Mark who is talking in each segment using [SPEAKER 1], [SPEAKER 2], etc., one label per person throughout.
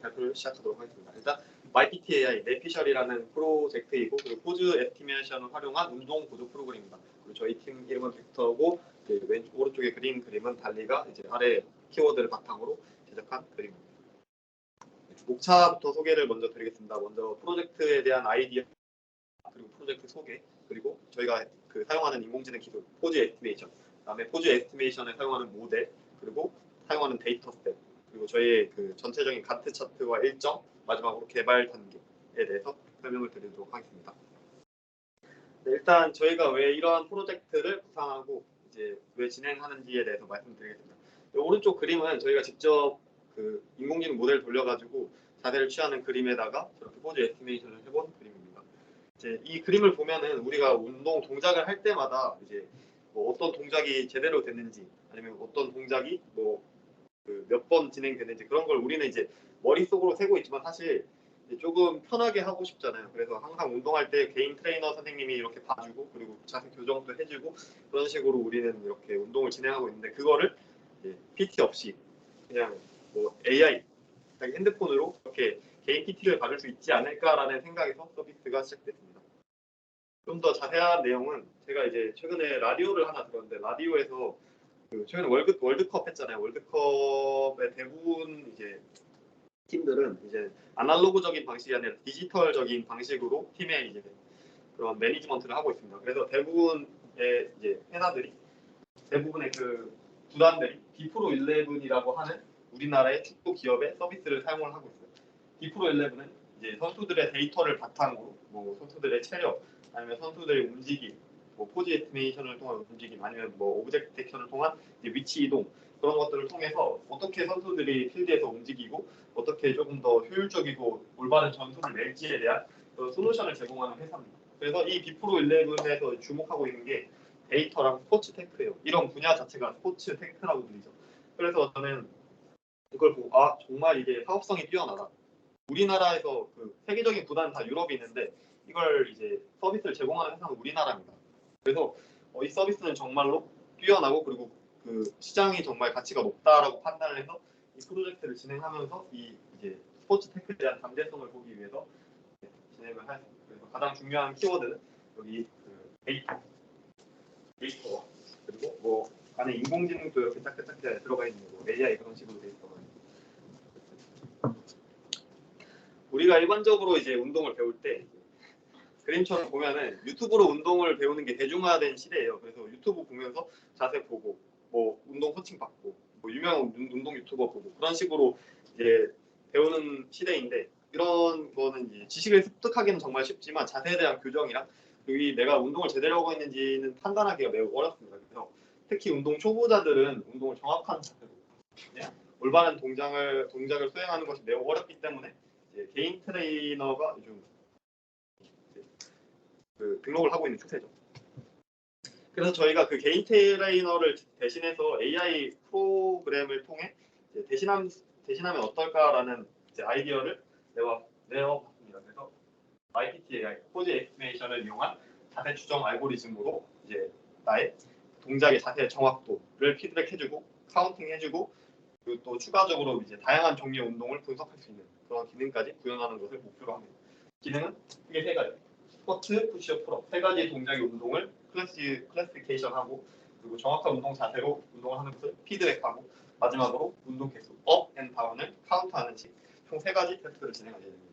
[SPEAKER 1] 발표를 시작하도록 하겠습니다. 일단 MyPTAI 뇌피셜이라는 프로젝트이고 그리고 포즈 에스티메이션을 활용한 운동 보조 프로그램입니다. 그리고 저희 팀 이름은 벡터고 왼쪽 오른쪽에 그린 그림은 달리가 이제 아래 키워드를 바탕으로 제작한 그림입니다. 목차부터 소개를 먼저 드리겠습니다. 먼저 프로젝트에 대한 아이디어 그리고 프로젝트 소개 그리고 저희가 사용하는 인공지능 기술 포즈 에스티메이션 그다음에 포즈 에스티메이션에 사용하는 모델 그리고 사용하는 데이터 스텝 그리고 저희의 전체적인 가트 차트와 일정 마지막으로 개발 단계에 대해서 설명을 드리도록 하겠습니다. 네, 일단 저희가 왜 이러한 프로젝트를 구상하고 이제 왜 진행하는지에 대해서 말씀드리겠습니다. 오른쪽 그림은 저희가 직접 인공지능 모델을 돌려가지고 자세를 취하는 그림에다가 저렇게 포즈 에스티메이션을 해본 그림입니다. 이제 이 그림을 보면은 우리가 운동 동작을 할 때마다 이제 뭐 어떤 동작이 제대로 됐는지 아니면 어떤 동작이 몇 번 진행되는지 그런 걸 우리는 이제 머릿속으로 세고 있지만 사실 조금 편하게 하고 싶잖아요. 그래서 항상 운동할 때 개인 트레이너 선생님이 이렇게 봐주고 그리고 자세 교정도 해주고 그런 식으로 우리는 이렇게 운동을 진행하고 있는데 그거를 PT 없이 그냥 AI 핸드폰으로 이렇게 개인 PT를 받을 수 있지 않을까라는 생각에서 서비스가 시작됐습니다. 좀 더 자세한 내용은 제가 이제 최근에 라디오를 하나 들었는데 라디오에서 최근에 월드컵 했잖아요. 월드컵의 대부분 이제 팀들은 이제 아날로그적인 방식이 아니라 디지털적인 방식으로 팀의 이제 그런 매니지먼트를 하고 있습니다. 그래서 대부분의 이제 회사들이 대부분의 구단들이 디프로11이라고 하는 우리나라의 축구 기업의 서비스를 사용을 하고 있어요. 디프로11은 이제 선수들의 데이터를 바탕으로 선수들의 체력 아니면 선수들의 움직임 포즈 에스티메이션을 통한 움직임 아니면 오브젝트 딕션을 통한 위치 이동 그런 것들을 통해서 어떻게 선수들이 필드에서 움직이고 어떻게 조금 더 효율적이고 올바른 전술을 낼지에 대한 솔루션을 제공하는 회사입니다. 그래서 이 디프로11에서 주목하고 있는 게 데이터랑 스포츠 테크예요. 이런 분야 자체가 스포츠 테크라고 불리죠. 그래서 저는 이걸 보고 정말 이게 사업성이 뛰어나다. 우리나라에서 세계적인 구단은 다 유럽이 있는데 이걸 이제 서비스를 제공하는 회사는 우리나라입니다. 그래서 이 서비스는 정말로 뛰어나고 그리고 시장이 정말 가치가 높다라고 판단을 해서 이 프로젝트를 진행하면서 이제 스포츠 테크에 대한 잠재성을 보기 위해서 진행을 하였습니다. 그래서 가장 중요한 키워드는 여기 데이터 그리고 안에 인공지능도 이렇게 짝짝짝 들어가 있는 AI 그런 식으로 돼 있어요. 우리가 일반적으로 이제 운동을 배울 때 그림처럼 보면은 유튜브로 운동을 배우는 게 대중화된 시대예요. 그래서 유튜브 보면서 자세 보고 운동 코칭 받고 유명한 운동 유튜버 보고 그런 식으로 이제 배우는 시대인데 이런 거는 이제 지식을 습득하기는 정말 쉽지만 자세에 대한 교정이랑 그리고 내가 운동을 제대로 하고 있는지는 판단하기가 매우 어렵습니다. 그래서 특히 운동 초보자들은 운동을 정확한 자세로 올바른 동작을 수행하는 것이 매우 어렵기 때문에 이제 개인 트레이너가 요즘 등록을 하고 있는 추세죠. 그래서 저희가 개인 트레이너를 대신해서 AI 프로그램을 통해 이제 대신하면 어떨까라는 이제 아이디어를 내어봤습니다. 그래서 MyPTAI 포즈 에스티메이션을 이용한 자세 추정 알고리즘으로 이제 나의 동작의 자세 정확도를 피드백해주고 카운팅해주고 그리고 또 추가적으로 이제 다양한 종류의 운동을 분석할 수 있는 그런 기능까지 구현하는 것을 목표로 합니다. 기능은 크게 세 가지. 스쿼트, 푸시업, 풀업 세 가지 동작의 운동을 클래시피케이션하고 그리고 정확한 운동 자세로 운동을 하는 것을 피드백하고 마지막으로 운동 개수 업 앤 다운을 카운트하는 식 총 세 가지 테스트를 진행하게 됩니다.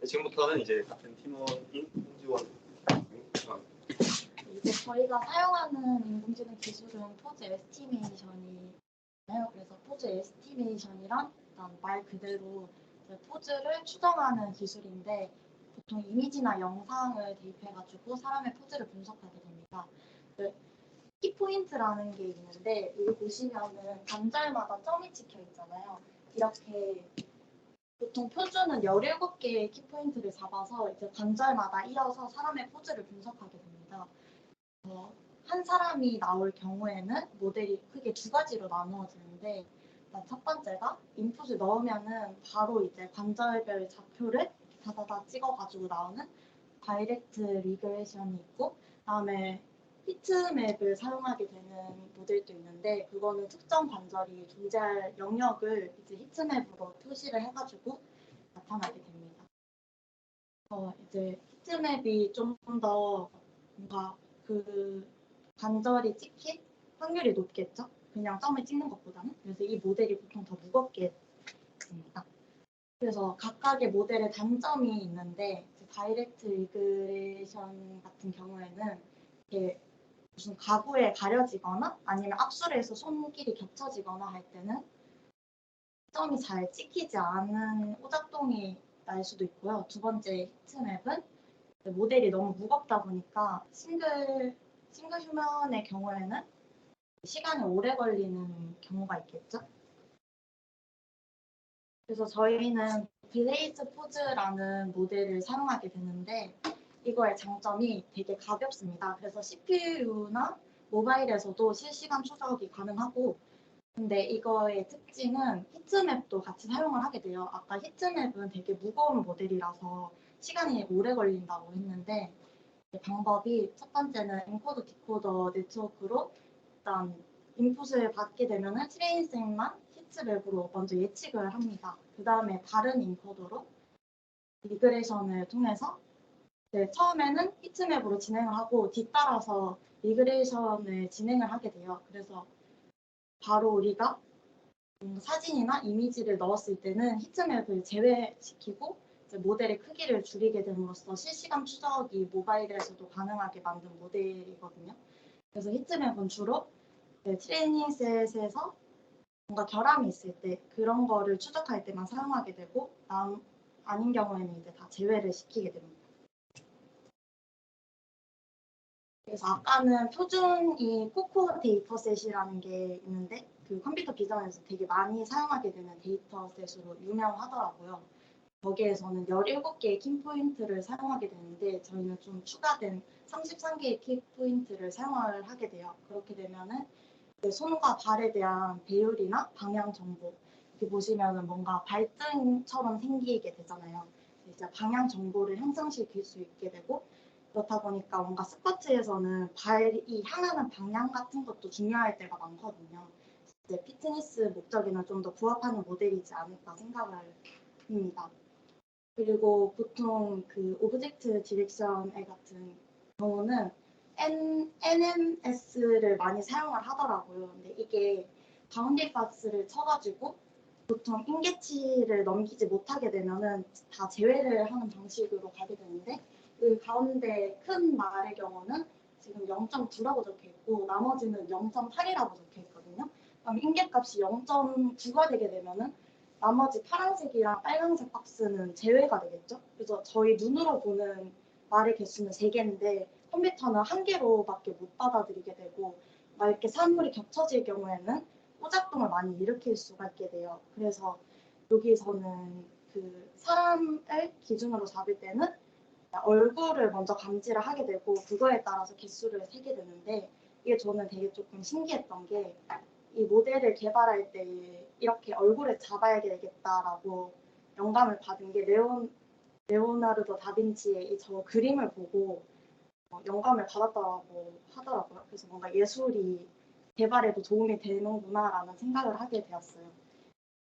[SPEAKER 1] 지금부터는 이제 같은 팀원인 홍지원
[SPEAKER 2] 이제 저희가 사용하는 인공지능 기술은 포즈 에스티메이션이에요. 그래서 포즈 에스티메이션이란 일단 말 그대로 포즈를 추정하는 기술인데 보통 이미지나 영상을 대입해가지고 사람의 포즈를 분석하게 됩니다. 키포인트라는 게 있는데 여기 보시면은 관절마다 점이 찍혀 있잖아요. 이렇게 보통 표준은 17개의 키포인트를 잡아서 이제 관절마다 이어서 사람의 포즈를 분석하게 됩니다. 한 사람이 나올 경우에는 모델이 크게 두 가지로 나누어지는데 첫 번째가 인풋을 넣으면은 바로 이제 관절별 좌표를 다다다 찍어가지고 나오는 다이렉트 리그레션이 있고 그다음에 히트맵을 사용하게 되는 모델도 있는데 그거는 특정 관절이 존재할 영역을 이제 히트맵으로 표시를 해가지고 나타나게 됩니다. 이제 히트맵이 좀 더 뭔가 그 관절이 찍힐 확률이 높겠죠? 그냥 점을 찍는 것보다는. 그래서 이 모델이 보통 더 무겁게 됩니다. 그래서 각각의 모델의 단점이 있는데 다이렉트 리그레이션 같은 경우에는 이게 무슨 가구에 가려지거나 아니면 앞술에서 손길이 겹쳐지거나 할 때는 점이 잘 찍히지 않은 오작동이 날 수도 있고요. 두 번째 히트맵은 모델이 너무 무겁다 보니까 싱글 휴면의 경우에는 시간이 오래 걸리는 경우가 있겠죠. 그래서 저희는 블레이즈 포즈라는 모델을 사용하게 되는데 이거의 장점이 되게 가볍습니다. 그래서 CPU나 모바일에서도 실시간 추적이 가능하고 근데 이거의 특징은 히트맵도 같이 사용을 하게 돼요. 아까 히트맵은 되게 무거운 모델이라서 시간이 오래 걸린다고 했는데 방법이 첫 번째는 엔코더 디코더 네트워크로 일단 인풋을 받게 되면은 트레이닝만 히트맵으로 먼저 예측을 합니다. 그 다음에 다른 인코더로 리그레이션을 통해서 처음에는 히트맵으로 진행을 하고 뒤따라서 리그레이션을 진행을 하게 돼요. 그래서 바로 우리가 사진이나 이미지를 넣었을 때는 히트맵을 제외시키고 이제 모델의 크기를 줄이게 됨으로써 실시간 추적이 모바일에서도 가능하게 만든 모델이거든요. 그래서 히트맵은 주로 트레이닝 셋에서 뭔가 결함이 있을 때 그런 거를 추적할 때만 사용하게 되고 아닌 경우에는 이제 다 제외를 시키게 됩니다. 그래서 아까는 표준이 코코 데이터셋이라는 게 있는데 그 컴퓨터 비전에서 되게 많이 사용하게 되는 데이터셋으로 유명하더라고요. 거기에서는 17개의 키포인트를 사용하게 되는데 저희는 좀 추가된 33개의 키포인트를 사용을 하게 돼요. 그렇게 되면은 손과 발에 대한 배율이나 방향 정보 이렇게 보시면은 뭔가 발등처럼 생기게 되잖아요. 이제 방향 정보를 형성시킬 수 있게 되고 그렇다 보니까 뭔가 스포츠에서는 발이 향하는 방향 같은 것도 중요할 때가 많거든요. 이제 피트니스 목적에는 좀 더 부합하는 모델이지 않을까 생각을 합니다. 그리고 보통 그 오브젝트 디렉션 같은 경우는 NMS를 많이 사용을 하더라고요. 근데 이게 바운딩 박스를 쳐가지고 보통 인계치를 넘기지 못하게 되면은 다 제외를 하는 방식으로 가게 되는데 그 가운데 큰 말의 경우는 지금 0.9라고 적혀 있고 나머지는 0.8이라고 적혀 있거든요. 그럼 인계값이 0.9가 되게 되면은 나머지 파란색이랑 빨간색 박스는 제외가 되겠죠. 그래서 저희 눈으로 보는 말의 개수는 3개인데 컴퓨터는 1개로밖에 못 받아들이게 되고 막 이렇게 사물이 겹쳐질 경우에는 오작동을 많이 일으킬 수가 있게 돼요. 그래서 여기서는 그 사람을 기준으로 잡을 때는 얼굴을 먼저 감지를 하게 되고 그거에 따라서 개수를 세게 되는데 이게 저는 되게 조금 신기했던 게 이 모델을 개발할 때 이렇게 얼굴을 잡아야 되겠다라고 영감을 받은 게 레오나르도 다빈치의 이 저 그림을 보고 영감을 받았다고 하더라고요. 그래서 뭔가 예술이 개발에도 도움이 되는구나라는 생각을 하게 되었어요.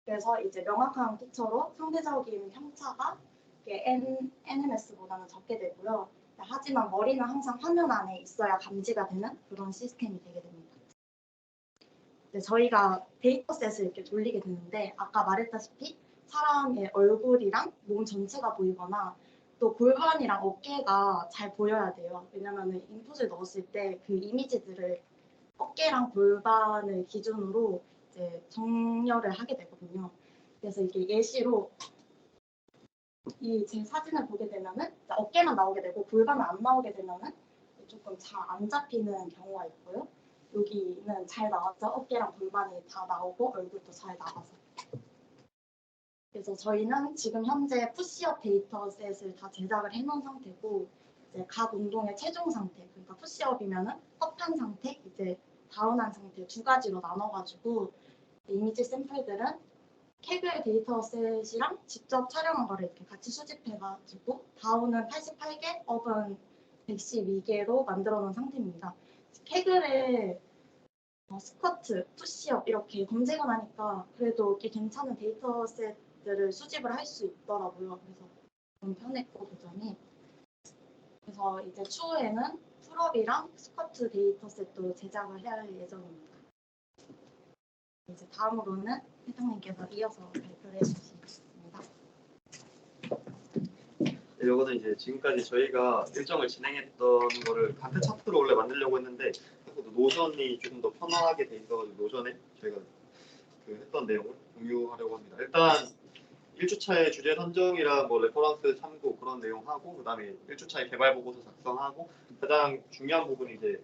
[SPEAKER 2] 그래서 이제 명확한 픽처로 상대적인 편차가 NMS보다는 적게 되고요. 하지만 머리는 항상 화면 안에 있어야 감지가 되는 그런 시스템이 되게 됩니다. 저희가 데이터셋을 이렇게 돌리게 되는데 아까 말했다시피 사람의 얼굴이랑 몸 전체가 보이거나 또 골반이랑 어깨가 잘 보여야 돼요. 왜냐하면 인풋을 넣었을 때 그 이미지들을 어깨랑 골반을 기준으로 이제 정렬을 하게 되거든요. 그래서 이게 예시로 이 제 사진을 보게 되면은 어깨만 나오게 되고 골반은 안 나오게 되면은 조금 잘 안 잡히는 경우가 있고요. 여기는 잘 나왔죠. 어깨랑 골반이 다 나오고 얼굴도 잘 나와서. 그래서 저희는 지금 현재 푸시업 데이터셋을 다 제작을 해놓은 상태고 이제 각 운동의 최종 상태, 그러니까 푸시업이면은 업한 상태, 이제 다운한 상태 두 가지로 나눠가지고 이미지 샘플들은 케글 데이터셋이랑 직접 촬영한 거를 이렇게 같이 수집해가지고 다운은 88개, 업은 112개로 만들어 놓은 상태입니다. 캐글에 스쿼트, 푸시업 이렇게 검색을 하니까 그래도 꽤 괜찮은 데이터셋들을 수집을 할 수 있더라고요. 그래서 좀 편했고 도전이. 그래서 이제 추후에는 풀업이랑 스쿼트 데이터셋도 제작을 해야 할 예정입니다. 이제 다음으로는 회장님께서 이어서 발표를 해주시겠습니다.
[SPEAKER 1] 이거는 이제 지금까지 저희가 일정을 진행했던 거를 간트 차트로 원래 만들려고 했는데 노션이 조금 더 편하게 돼 있어가지고 노션에 저희가 그 했던 내용을 공유하려고 합니다. 일단 1주차의 주제 선정이랑 뭐 레퍼런스 참고 그런 내용 하고 그다음에 1주차의 개발 보고서 작성하고 가장 중요한 부분이 이제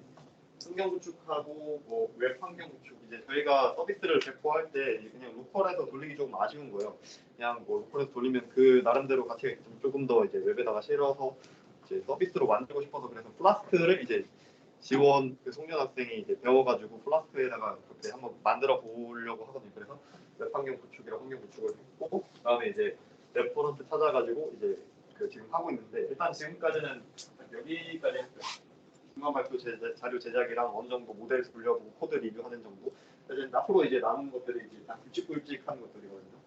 [SPEAKER 1] 환경 구축하고 뭐 웹 환경 구축 이제 저희가 서비스를 배포할 때 그냥 로컬에서 돌리기 조금 아쉬운 거예요. 그냥 뭐 로컬에서 돌리면 그 나름대로 가치가 있지만 조금 더 이제 웹에다가 실어서 이제 서비스로 만들고 싶어서 그래서 플라스크를 이제 지원 그 송년 학생이 이제 배워가지고 플라스크에다가 그렇게 한번 만들어 보려고 하거든요. 그래서 웹 환경 구축이랑 환경 구축을 했고 그다음에 이제 레퍼런스 찾아가지고 이제 그 지금 하고 있는데 일단 지금까지는 여기까지 했어요. 중간 발표 자료 제작이랑 어느 정도 모델 돌려보고 코드 리뷰하는 정도. 이제 앞으로 이제 남은 것들이 이제 다 굵직굵직한 것들이거든요.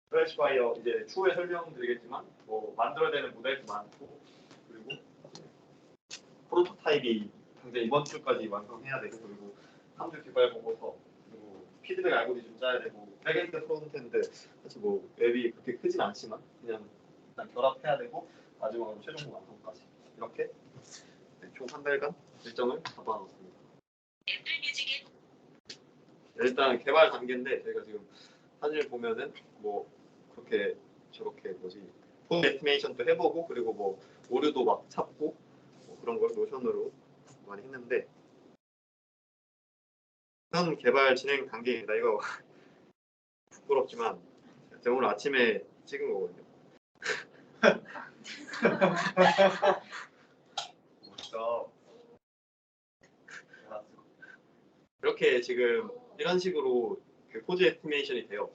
[SPEAKER 1] 플래시파이어 이제 추후에 설명드리겠지만 뭐 만들어야 되는 모델도 많고 그리고 프로토타입이 당장 이번 주까지 완성해야 되고 그리고 3주 개발 보고서 그리고 피드백 알고리즘 짜야 되고 백엔드 프론트엔드 사실 뭐 웹이 그렇게 크진 않지만 그냥 일단 결합해야 되고 마지막으로 최종 완성까지 이렇게 총 한 달간 일정을 잡아놓습니다. 일단 개발 단계인데 저희가 지금 사진을 보면은 뭐 그렇게 저렇게 뭐지 폼 에스티메이션도 해보고 그리고 뭐 오류도 막 찾고 뭐 그런 걸 노션으로 많이 했는데 현 개발 진행 단계입니다. 이거 부끄럽지만 제가 오늘 아침에 찍은 거거든요. 멋있다. 이렇게 지금 이런 식으로 그 포즈 에스티메이션이 돼요.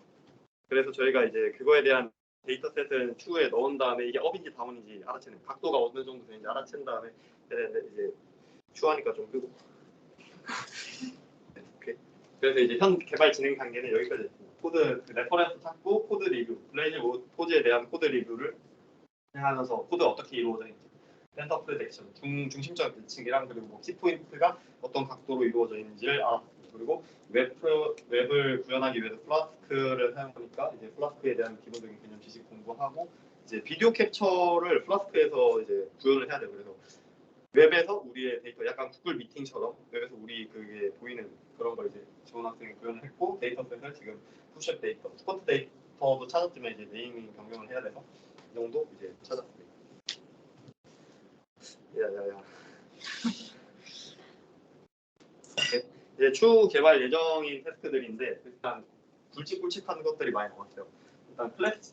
[SPEAKER 1] 그래서 저희가 이제 그거에 대한 데이터셋을 추후에 넣은 다음에 이게 업인지 다운인지 알아채는 각도가 어느 정도 되는지 알아챈 다음에 이제 추하니까 좀 끄고 이렇게. 그래서 이제 현 개발 진행 단계는 여기까지 됐습니다. 코드 그 레퍼런스 찾고 코드 리뷰 블레이즈 포즈에 대한 코드 리뷰를 진행하면서 코드 어떻게 이루어져있는지 센터 프로젝션 중심적 계층이랑 그리고 뭐 키포인트가 어떤 각도로 이루어져 있는지를 알아봤습니다. 그리고 웹을 구현하기 위해서 플라스크를 사용하니까 이제 플라스크에 대한 기본적인 개념 지식 공부하고 이제 비디오 캡처를 플라스크에서 이제 구현을 해야 돼요. 그래서 웹에서 우리의 데이터 약간 구글 미팅처럼 웹에서 우리 그게 보이는 그런 걸 이제 지원 학생이 구현을 했고 데이터셋을 지금 푸시업 데이터, 스쿼트 데이터도 찾았지만 이제 네이밍 변경을 해야 돼서 이 정도 이제 찾았습니다. 야야야. 이제 추후 개발 예정인 태스크들인데 일단 굵직굵직한 것들이 많이 나왔어요. 일단 클래스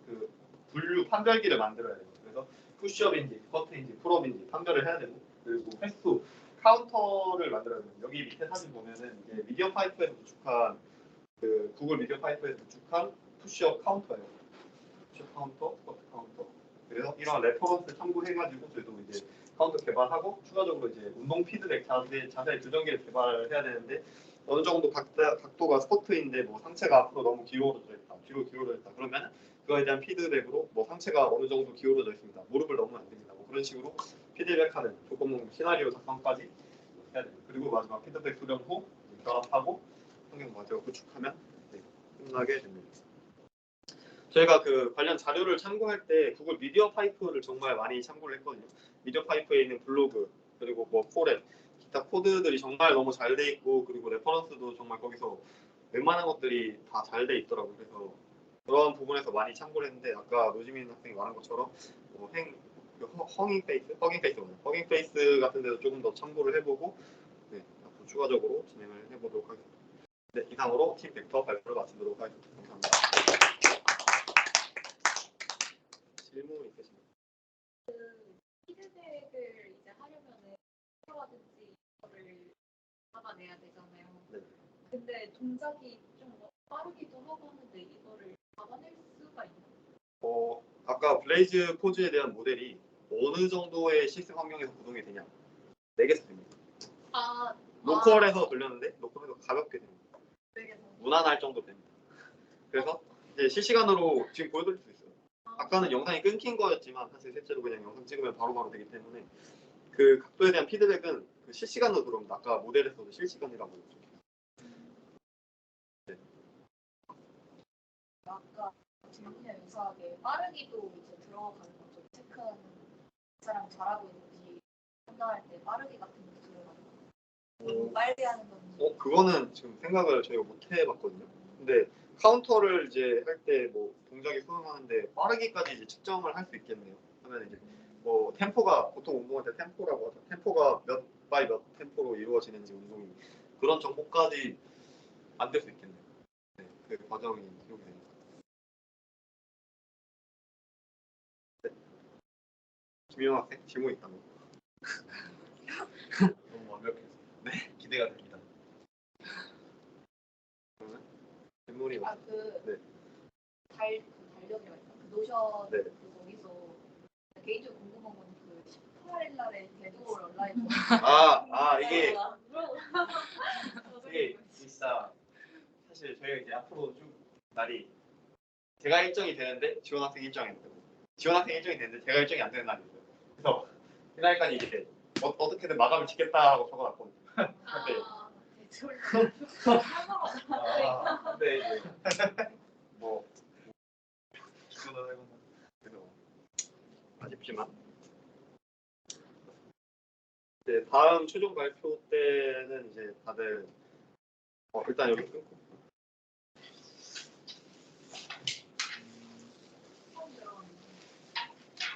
[SPEAKER 1] 그 분류 판별기를 만들어야 돼요. 그래서 푸시업인지 스쿼트인지 풀업인지 판별을 해야 되고 그리고 횟수 카운터를 만들어야 돼요. 여기 밑에 사진 보면은 이제 미디어 파이프에서 구축한 그 구글 미디어 파이프에서 구축한 푸시업 카운터예요. 푸시업 카운터, 스쿼트 카운터. 그래서 이런 레퍼런스 참고해가지고 저희도 이제 카운터 개발하고 추가적으로 이제 운동 피드백 자세 교정기를 개발해야 되는데 어느 정도 각도가 스쿼트인데 뭐 상체가 앞으로 너무 기울어져 있다, 뒤로 기울어져 있다 그러면 그거에 대한 피드백으로 뭐 상체가 어느 정도 기울어져 있습니다, 무릎을 넣으면 안 됩니다, 뭐 그런 식으로 피드백하는 조금 시나리오 작성까지 해야 됩니다. 그리고 마지막 피드백 수령 후 결합하고 환경 마저 구축하면 끝나게 됩니다. 저희가 그 관련 자료를 참고할 때 구글 미디어 파이프를 정말 많이 참고를 했거든요. 미디어 파이프에 있는 블로그 그리고 뭐 포렌 기타 코드들이 정말 너무 잘 돼 있고 그리고 레퍼런스도 정말 거기서 웬만한 것들이 다 잘 돼 있더라고요. 그래서 그런 부분에서 많이 참고를 했는데 아까 노지민 학생이 말한 것처럼 뭐 허깅 페이스 같은 데도 조금 더 참고를 해보고 네, 앞으로 추가적으로 진행을 해보도록 하겠습니다. 네, 이상으로 팀 벡터 발표를 마치도록 하겠습니다. 감사합니다. 질문 있으신가요?
[SPEAKER 3] 피드백을 이제 하려면은 필요하든지 이거를 잡아내야 되잖아요.
[SPEAKER 1] 네.
[SPEAKER 3] 근데 동작이 좀 빠르기도 하고 하는데 이거를 잡아낼 수가 있나요?
[SPEAKER 1] 아까 블레이즈 포즈에 대한 모델이 어느 정도의 시스템 환경에서 구동이 되냐? 4개에서 됩니다.
[SPEAKER 3] 아,
[SPEAKER 1] 로컬에서 돌렸는데 로컬에서 가볍게 됩니다.
[SPEAKER 2] 되게
[SPEAKER 1] 무난할 정도 됩니다. 그래서 이제 실시간으로 지금 보여드릴 수 있어요. 아까는 영상이 끊긴 거였지만 사실 실제로 그냥 영상 찍으면 바로바로 되기 때문에 그 각도에 대한 피드백은 그 실시간으로 들어옵니다. 아까 모델에서도 실시간이라고 했죠.
[SPEAKER 3] 아까 질문에 유사하게 빠르기도 이제 들어가는 거죠. 체크하는 사람 잘하고 있는지 판단할 때 빠르기 같은 게 들어가는 거. 너무 빨리 하는 건지.
[SPEAKER 1] 그거는 지금 생각을 저희가 못 해봤거든요. 근데 카운터를 이제 할 때 뭐 동작이 수행하는데 빠르기까지 이제 측정을 할 수 있겠네요. 하면 이제 뭐 템포가 보통 운동할 때 템포라고 하죠. 템포가 몇 바이 몇 템포로 이루어지는지 운동이 그런 정보까지 만들 수 있겠네요. 네, 그 과정이 기록이 되니까. 네. 김용 학생 질문 있다고.
[SPEAKER 4] 너무 완벽해서 네 기대가 됩니다.
[SPEAKER 1] 그러면 질문이
[SPEAKER 3] 그
[SPEAKER 1] 네.
[SPEAKER 3] 달력이라 할까? 그 노션
[SPEAKER 1] 네.
[SPEAKER 3] 그 거기서 개인적으로 궁금한 건 그 18일 날에 데드월 온라인
[SPEAKER 1] 이게
[SPEAKER 4] 이게 진짜 사실 저희가 이제 앞으로 쭉 날이
[SPEAKER 1] 제가 일정이 되는데 지원 학생 일정이 안 되고 지원 학생 일정이 되는데 제가 일정이 안 되는 날이 있어요. 그래서 그날까지 이제 어떻게든 마감을 짓겠다고 적어놨거든요.
[SPEAKER 3] 데드월
[SPEAKER 1] 근데 이제 뭐
[SPEAKER 4] 기도를 해보면
[SPEAKER 1] 그래도 아쉽지만 이제 다음 최종 발표 때는 이제 다들 일단 여기 끊고